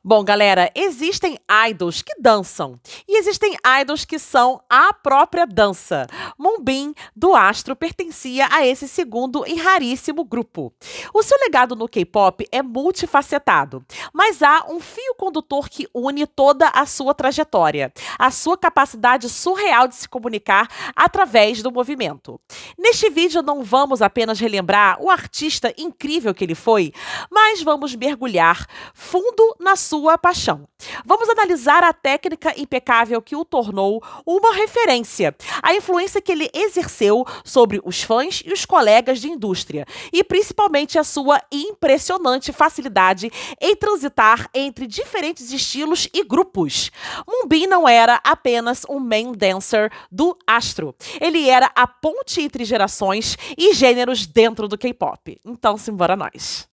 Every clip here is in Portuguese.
Bom, galera, existem idols que dançam e existem idols que são a própria dança. Moonbin, do Astro, pertencia a esse segundo e raríssimo grupo. O seu legado no K-pop é multifacetado, mas há um fio condutor que une toda a sua trajetória, a sua capacidade surreal de se comunicar através do movimento. Neste vídeo não vamos apenas relembrar o artista incrível que ele foi, mas vamos mergulhar fundo na sua paixão. Vamos analisar a técnica impecável que o tornou uma referência, a influência que ele exerceu sobre os fãs e os colegas de indústria, e principalmente a sua impressionante facilidade em transitar entre diferentes estilos e grupos. Moonbin não era apenas um main dancer do Astro, ele era a ponte entre gerações e gêneros dentro do K-pop. Então, simbora nós!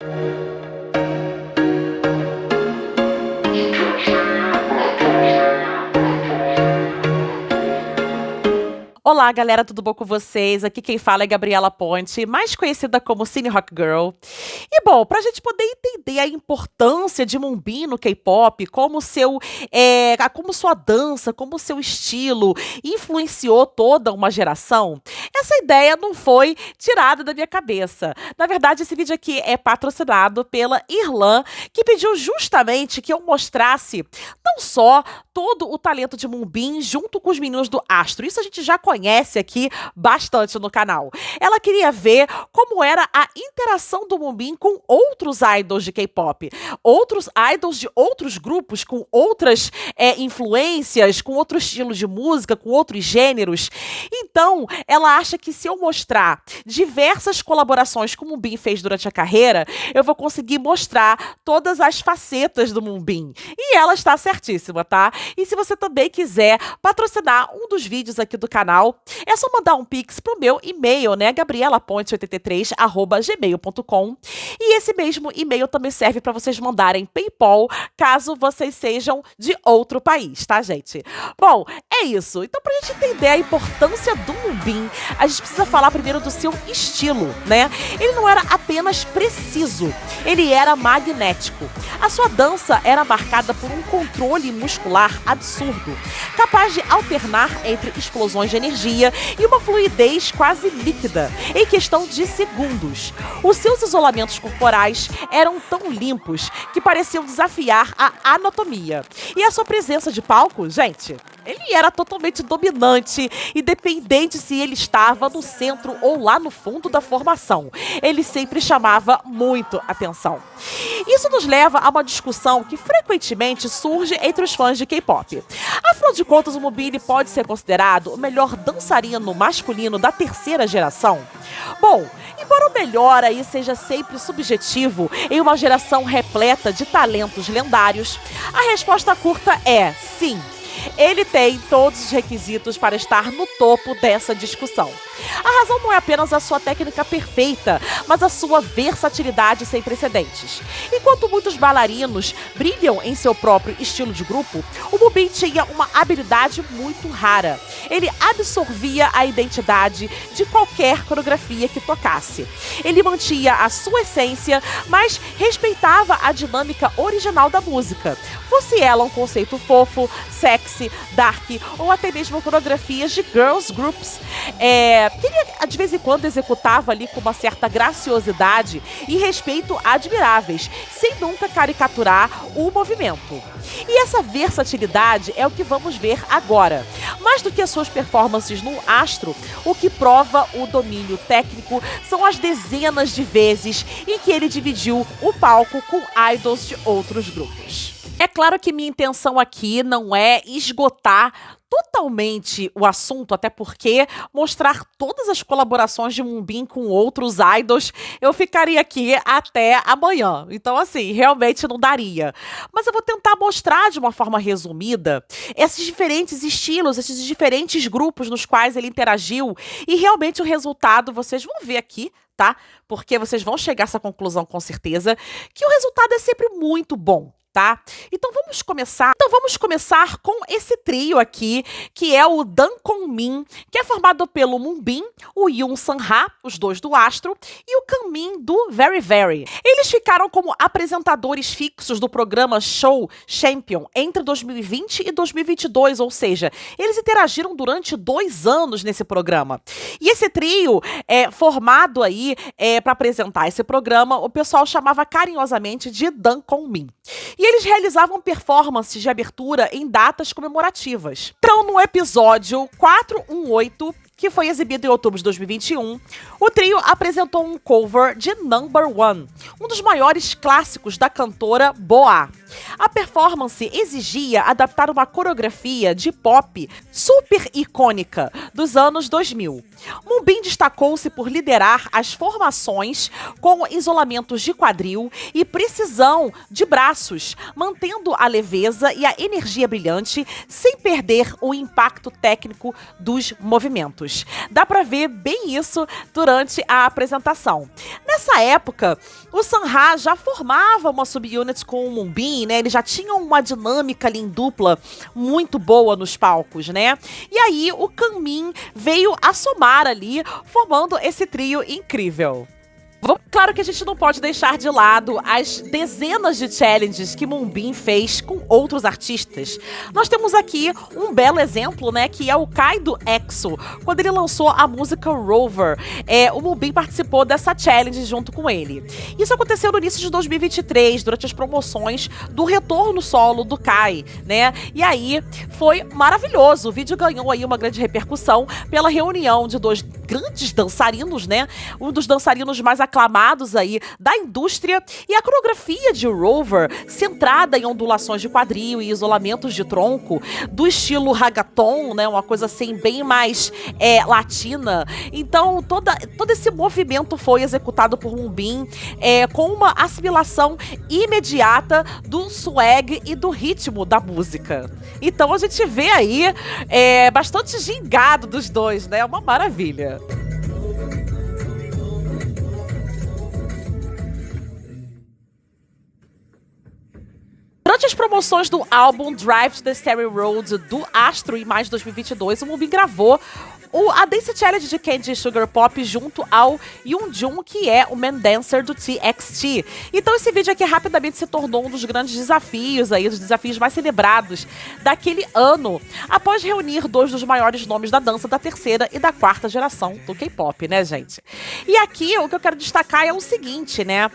Olá, galera, tudo bom com vocês? Aqui quem fala é Gabriela Ponte, mais conhecida como Cine Rock Girl. E bom, pra gente poder entender a importância de Moonbin no K-pop, como sua dança, como seu estilo influenciou toda uma geração, essa ideia não foi tirada da minha cabeça. Na verdade, esse vídeo aqui é patrocinado pela Irlan, que pediu justamente que eu mostrasse não só todo o talento de Moonbin junto com os meninos do Astro. Isso a gente já conhece aqui bastante no canal. Ela queria ver como era a interação do Moonbin com outros idols de K-pop, outros idols de outros grupos, com outras influências, com outro estilo de música, com outros gêneros. Então, ela acha que se eu mostrar diversas colaborações que o Moonbin fez durante a carreira, eu vou conseguir mostrar todas as facetas do Moonbin. E ela está certíssima, tá? E se você também quiser patrocinar um dos vídeos aqui do canal, é só mandar um pix pro meu e-mail, né? gabrielaponte83@gmail.com. E esse mesmo e-mail também serve para vocês mandarem PayPal, caso vocês sejam de outro país, tá, gente? Bom, é isso. Então, pra gente entender a importância do Moonbin, a gente precisa falar primeiro do seu estilo, né? Ele não era apenas preciso, ele era magnético. A sua dança era marcada por um controle muscular absurdo, capaz de alternar entre explosões de energia e uma fluidez quase líquida, em questão de segundos. Os seus isolamentos corporais eram tão limpos que pareciam desafiar a anatomia. E a sua presença de palco, gente, ele era totalmente dominante, independente se ele estava no centro ou lá no fundo da formação. Ele sempre chamava muito atenção. Isso nos leva a uma discussão que frequentemente surge entre os fãs de K-pop. Afinal de contas, o Moonbin pode ser considerado o melhor dançarino masculino da terceira geração? Bom, embora o melhor aí seja sempre subjetivo em uma geração repleta de talentos lendários, a resposta curta é sim. Ele tem todos os requisitos para estar no topo dessa discussão. A razão não é apenas a sua técnica perfeita, mas a sua versatilidade sem precedentes. Enquanto muitos bailarinos brilham em seu próprio estilo de grupo, o Moonbin tinha uma habilidade muito rara. Ele absorvia a identidade de qualquer coreografia que tocasse. Ele mantinha a sua essência, mas respeitava a dinâmica original da música, fosse ela um conceito fofo, sexy, dark ou até mesmo coreografias de girls groups. Que ele de vez em quando executava ali com uma certa graciosidade e respeito admiráveis, sem nunca caricaturar o movimento. E essa versatilidade é o que vamos ver agora. Mais do que as suas performances no Astro, o que prova o domínio técnico são as dezenas de vezes em que ele dividiu o palco com idols de outros grupos. É claro que minha intenção aqui não é esgotar totalmente o assunto, até porque mostrar todas as colaborações de Moonbin com outros idols, eu ficaria aqui até amanhã. Então, assim, realmente não daria. Mas eu vou tentar mostrar de uma forma resumida esses diferentes estilos, esses diferentes grupos nos quais ele interagiu, e realmente o resultado vocês vão ver aqui, tá? Porque vocês vão chegar a essa conclusão com certeza, que o resultado é sempre muito bom. tá? Então vamos começar com esse trio aqui, que é o Dancon Min, que é formado pelo Moonbin, o Yoon Sang-ha, os dois do Astro, e o Kangmin do Very Very. Eles ficaram como apresentadores fixos do programa Show Champion entre 2020 e 2022, ou seja, eles interagiram durante 2 anos nesse programa. E esse trio, formado aí para apresentar esse programa, o pessoal chamava carinhosamente de Dancon Min. E eles realizavam performances de abertura em datas comemorativas. Então, no episódio 418, que foi exibido em outubro de 2021, o trio apresentou um cover de Number One, um dos maiores clássicos da cantora Boa. A performance exigia adaptar uma coreografia de pop super icônica dos anos 2000. Moonbin destacou-se por liderar as formações com isolamentos de quadril e precisão de braços, mantendo a leveza e a energia brilhante sem perder o impacto técnico dos movimentos. Dá pra ver bem isso durante a apresentação. Nessa época, o Sang-ha já formava uma subunit com o Moonbin, né? Eles já tinham uma dinâmica ali em dupla muito boa nos palcos, né? E aí o Kangmin veio a somar ali, formando esse trio incrível. Claro que a gente não pode deixar de lado as dezenas de challenges que Moonbin fez com outros artistas. Nós temos aqui um belo exemplo, né, que é o Kai do EXO. Quando ele lançou a música Rover, o Moonbin participou dessa challenge junto com ele. Isso aconteceu no início de 2023, durante as promoções do retorno solo do Kai, né? E aí foi maravilhoso. O vídeo ganhou aí uma grande repercussão pela reunião de 2 grandes dançarinos, né? Um dos dançarinos mais aclamados aí da indústria, e a coreografia de Rover, centrada em ondulações de quadril e isolamentos de tronco, do estilo reggaeton, né? Uma coisa assim bem mais latina. Então todo esse movimento foi executado por Moonbin com uma assimilação imediata do swag e do ritmo da música. Então a gente vê aí bastante gingado dos dois, né? Uma maravilha. Durante as promoções do álbum Drive to the Starry Road do Astro em maio de 2022, o Moonbin gravou a Dance Challenge de Candy Sugar Pop junto ao Yoonjun, que é o main dancer do TXT. Então esse vídeo aqui rapidamente se tornou um dos grandes desafios aí, dos desafios mais celebrados daquele ano, após reunir 2 dos maiores nomes da dança da 3ª e da 4ª geração do K-pop, né, gente? E aqui o que eu quero destacar é o seguinte, né?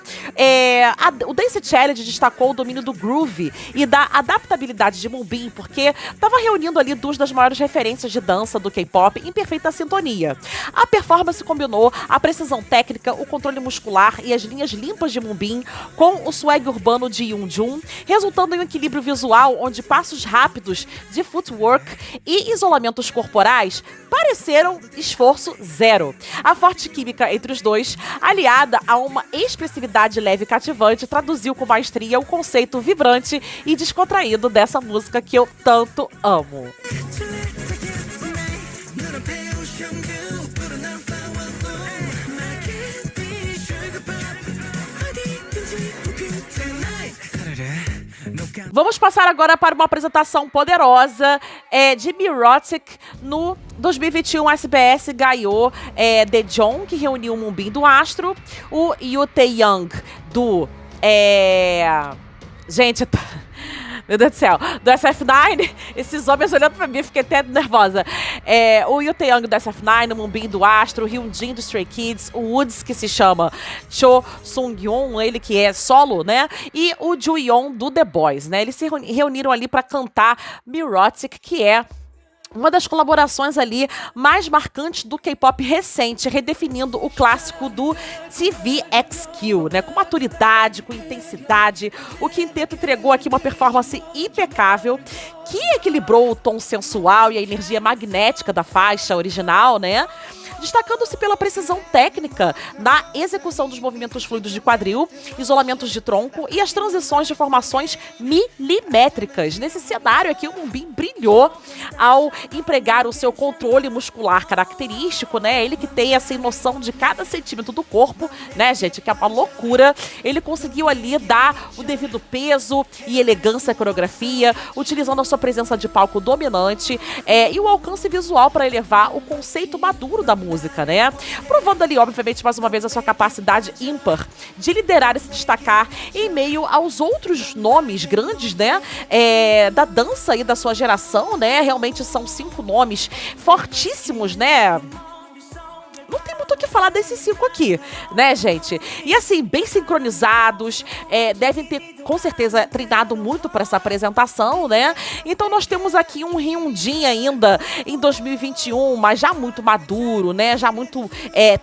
O Dance Challenge destacou o domínio do groove e da adaptabilidade de Moonbin, porque estava reunindo ali 2 das maiores referências de dança do K-pop em perfeita sintonia. A performance combinou a precisão técnica, o controle muscular e as linhas limpas de Moonbin com o swag urbano de Yoonjun, resultando em um equilíbrio visual onde passos rápidos de footwork e isolamentos corporais pareceram esforço zero. A forte química entre os dois, aliada a uma expressividade leve e cativante, traduziu com maestria o conceito vibrante e descontraído dessa música que eu tanto amo. Vamos passar agora para uma apresentação poderosa de Mirotic no 2021. SBS ganhou Daejeon, que reuniu o Moonbin do Astro, o Yoo Tae-young do... Gente... Meu Deus do céu. Do SF9, esses homens olhando pra mim, fiquei até nervosa. O Yoo Tae-young do SF9, o Moonbin do Astro, o Hyunjin do Stray Kids, o Woods, que se chama Cho Sung-yeon, ele que é solo, né? E o Ju-yeon do The Boys, né? Eles se reuniram ali pra cantar Mirotic, que é uma das colaborações ali mais marcantes do K-pop recente, redefinindo o clássico do TVXQ, né? Com maturidade, com intensidade, o quinteto entregou aqui uma performance impecável, que equilibrou o tom sensual e a energia magnética da faixa original, né? destacando-se pela precisão técnica na execução dos movimentos fluidos de quadril, isolamentos de tronco e as transições de formações milimétricas. Nesse cenário aqui, o Moonbin brilhou ao empregar o seu controle muscular característico, né? Ele que tem essa noção de cada centímetro do corpo, né, gente? Que é uma loucura. Ele conseguiu ali dar o devido peso e elegância à coreografia, utilizando a sua presença de palco dominante e o alcance visual para elevar o conceito maduro da música, né? Provando ali, obviamente, mais uma vez, a sua capacidade ímpar de liderar e se destacar em meio aos outros nomes grandes, né? Da dança e da sua geração, né? Realmente são 5 nomes fortíssimos, né? Não tem muito o que falar desses 5 aqui, né, gente? E assim, bem sincronizados, devem ter, com certeza, treinado muito para essa apresentação, né? Então nós temos aqui um Hyundai ainda em 2021, mas já muito maduro, né? Já muito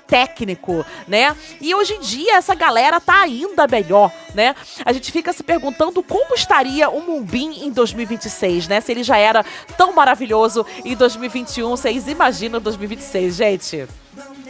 técnico, né? E hoje em dia essa galera tá ainda melhor, né? A gente fica se perguntando como estaria o Moonbin em 2026, né? Se ele já era tão maravilhoso em 2021, vocês imaginam 2026, gente?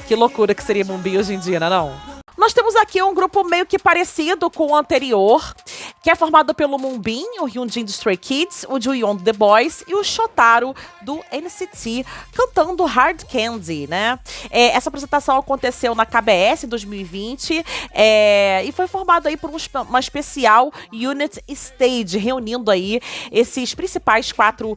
Que loucura que seria Moonbin hoje em dia, não? Nós temos aqui um grupo meio que parecido com o anterior, que é formado pelo Moonbin, o Hyunjin do Stray Kids, o Juyeon do The Boys e o Shotaro do NCT, cantando Hard Candy, né? Essa apresentação aconteceu na KBS em 2020 e foi formado aí por uma especial Unit Stage, reunindo aí esses principais 4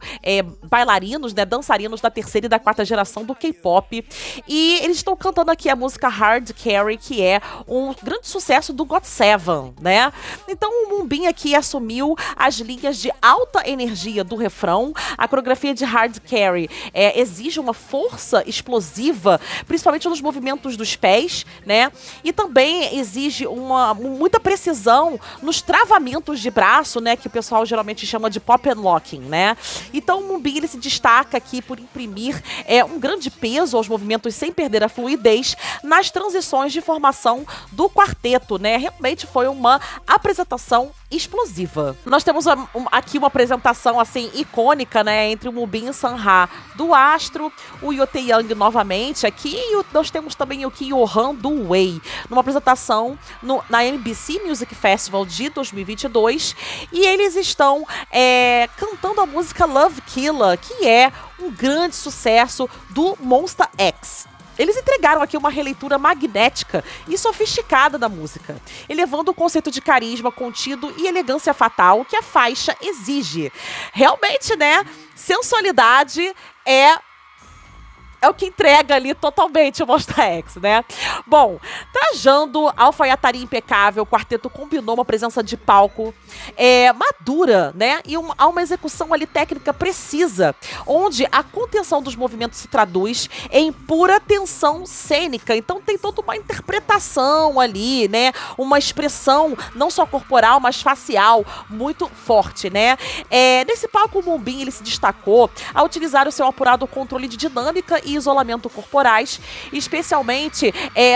bailarinos, né, dançarinos da 3ª e da 4ª geração do K-pop. E eles estão cantando aqui a música Hard Carry, que é um grande sucesso do GOT7, né? Então o Moonbin aqui assumiu as linhas de alta energia do refrão. A coreografia de Hard Carry exige uma força explosiva, principalmente nos movimentos dos pés, né? E também exige muita precisão nos travamentos de braço, né? Que o pessoal geralmente chama de pop and locking, né? Então o Moonbin ele se destaca aqui por imprimir um grande peso aos movimentos sem perder a fluidez nas transições de formação do quarteto, né? Realmente foi uma apresentação explosiva. Nós temos aqui uma apresentação assim icônica, né, entre o Moonbin e o Sanha do Astro, o Yoo Tae-young novamente aqui, e nós temos também o Kim Yo-han do Way, numa apresentação na MBC Music Festival de 2022, e eles estão cantando a música Love Killa, que é um grande sucesso do Monsta X. Eles entregaram aqui uma releitura magnética e sofisticada da música, elevando o conceito de carisma contido e elegância fatal que a faixa exige. Realmente, né? Sensualidade é o que entrega ali totalmente o Monsta X, né? Bom, trajando alfaiataria impecável, o quarteto combinou uma presença de palco madura, né? E há uma execução ali técnica precisa, onde a contenção dos movimentos se traduz em pura tensão cênica. Então tem toda uma interpretação ali, né? Uma expressão não só corporal, mas facial muito forte, né? Nesse palco o Moonbin ele se destacou ao utilizar o seu apurado controle de dinâmica e isolamento corporais, especialmente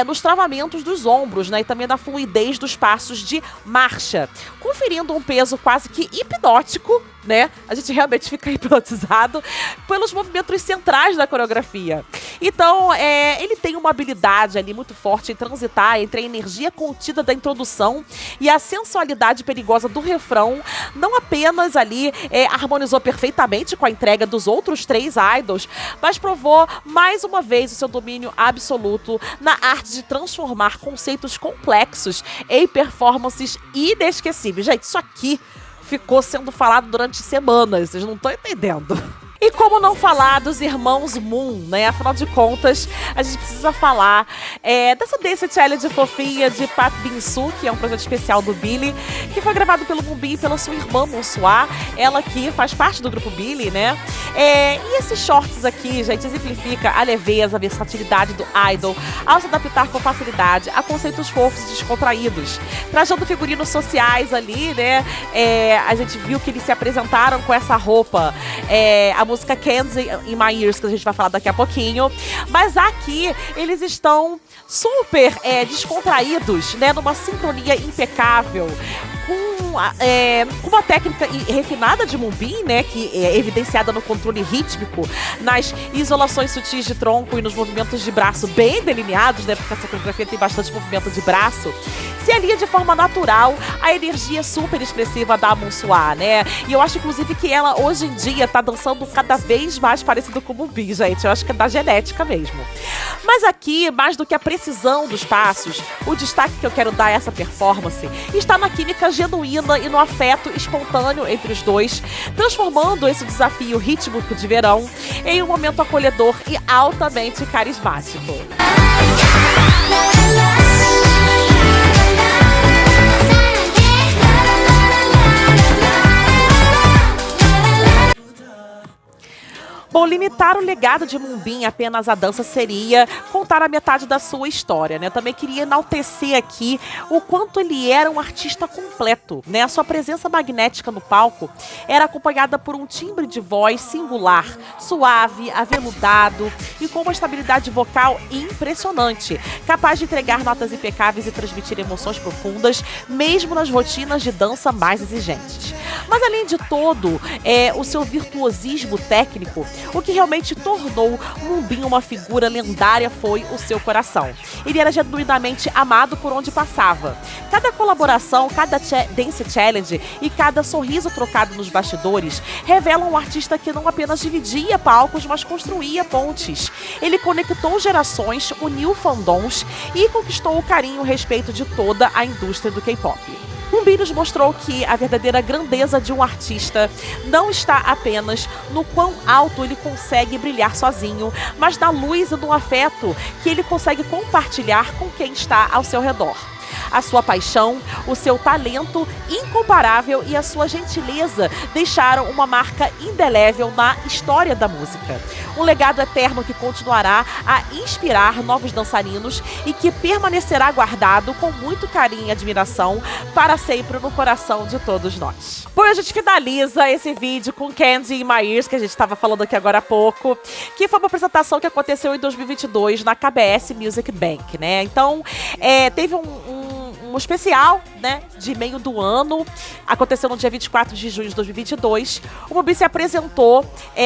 nos travamentos dos ombros, né, e também da fluidez dos passos de marcha, conferindo um peso quase que hipnótico, né? A gente realmente fica hipnotizado pelos movimentos centrais da coreografia. Então, ele tem uma habilidade ali muito forte em transitar entre a energia contida da introdução e a sensualidade perigosa do refrão. Não apenas ali harmonizou perfeitamente com a entrega dos outros 3 idols, mas provou mais uma vez o seu domínio absoluto na arte de transformar conceitos complexos em performances inesquecíveis. Gente, isso aqui ficou sendo falado durante semanas, vocês não estão entendendo. E como não falar dos irmãos Moon, né? Afinal de contas, a gente precisa falar dessa Dance Challenge fofinha de Pat Bin-soo, que é um projeto especial do Billy, que foi gravado pelo Moonbin e pela sua irmã Monsua, ela que faz parte do grupo Billy, né? E esses shorts aqui, gente, exemplifica a leveza, a versatilidade do idol ao se adaptar com facilidade a conceitos fofos e descontraídos. Trajando figurinos sociais ali, né? A gente viu que eles se apresentaram com essa roupa, a música Candy in My Ears, que a gente vai falar daqui a pouquinho. Mas aqui eles estão super descontraídos, né? Numa sincronia impecável, com uma técnica refinada de Moonbin, né, que é evidenciada no controle rítmico, nas isolações sutis de tronco e nos movimentos de braço bem delineados, né, porque essa coreografia tem bastante movimento de braço, se alia de forma natural à energia super expressiva da Monsoa, né? E eu acho, inclusive, que ela, hoje em dia, tá dançando cada vez mais parecido com o Moonbin, gente. Eu acho que é da genética mesmo. Mas aqui, mais do que a precisão dos passos, o destaque que eu quero dar a essa performance está na química genuína e no afeto espontâneo entre os dois, transformando esse desafio rítmico de verão em um momento acolhedor e altamente carismático. Bom, limitar o legado de Moonbin apenas à dança seria contar a metade da sua história, né? Eu também queria enaltecer aqui o quanto ele era um artista completo, né? A sua presença magnética no palco era acompanhada por um timbre de voz singular, suave, aveludado e com uma estabilidade vocal impressionante, capaz de entregar notas impecáveis e transmitir emoções profundas, mesmo nas rotinas de dança mais exigentes. Mas além de todo, o seu virtuosismo técnico, o que realmente tornou Moonbin uma figura lendária foi o seu coração. Ele era genuinamente amado por onde passava. Cada colaboração, cada Dance Challenge e cada sorriso trocado nos bastidores revelam um artista que não apenas dividia palcos, mas construía pontes. Ele conectou gerações, uniu fandoms e conquistou o carinho e o respeito de toda a indústria do K-pop. Moonbin nos mostrou que a verdadeira grandeza de um artista não está apenas no quão alto ele consegue brilhar sozinho, mas na luz e no afeto que ele consegue compartilhar com quem está ao seu redor. A sua paixão, o seu talento incomparável e a sua gentileza deixaram uma marca indelével na história da música. Um legado eterno que continuará a inspirar novos dançarinos e que permanecerá guardado com muito carinho e admiração para sempre no coração de todos nós. Bom, a gente finaliza esse vídeo com Candy in My Ears, que a gente estava falando aqui agora há pouco, que foi uma apresentação que aconteceu em 2022 na KBS Music Bank, né? Então, teve um especial, né, de meio do ano, aconteceu no dia 24 de junho de 2022. O Moonbin se apresentou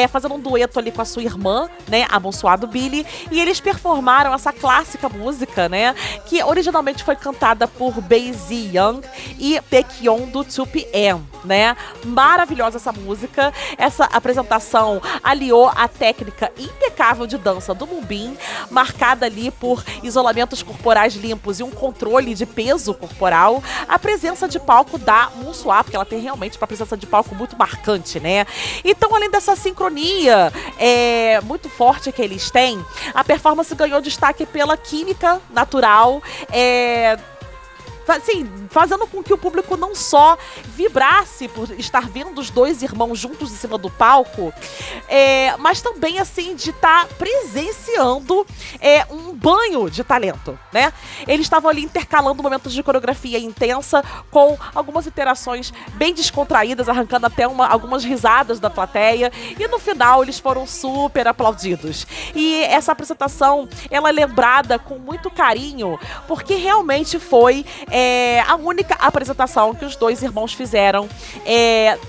fazendo um dueto ali com a sua irmã, né, a Monsoa do Billy, e eles performaram essa clássica música, né, que originalmente foi cantada por Bae-Z Young e Baekhyun do 2PM, né? Maravilhosa essa música. Essa apresentação aliou a técnica impecável de dança do Moonbin, marcada ali por isolamentos corporais limpos e um controle de peso corporal, a presença de palco da Monsoa, porque ela tem realmente uma presença de palco muito marcante, né? Então, além dessa sincronia muito forte que eles têm, a performance ganhou destaque pela química natural, assim, fazendo com que o público não só vibrasse por estar vendo os dois irmãos juntos em cima do palco, mas também, assim, de estar presenciando um banho de talento, né? Eles estavam ali intercalando momentos de coreografia intensa com algumas interações bem descontraídas, arrancando até algumas risadas da plateia, e no final eles foram super aplaudidos. E essa apresentação, ela é lembrada com muito carinho, porque realmente foi a única apresentação que os dois irmãos fizeram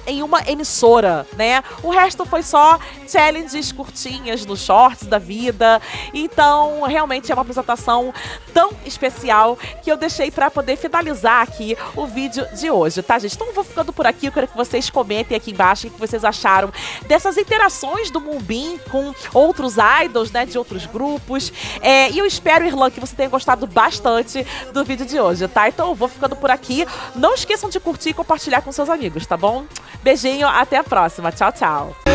em uma emissora, né? O resto foi só challenges curtinhas nos shorts da vida. Então, realmente é uma apresentação tão especial que eu deixei para poder finalizar aqui o vídeo de hoje, tá, gente? Então, eu vou ficando por aqui. Eu quero que vocês comentem aqui embaixo o que vocês acharam dessas interações do Moonbin com outros idols, né, de outros grupos. E eu espero, Irlan, que você tenha gostado bastante do vídeo de hoje, tá? Então, eu vou ficando por aqui. Não esqueçam de curtir e compartilhar com seus amigos, tá bom? Beijinho, até a próxima. Tchau, tchau.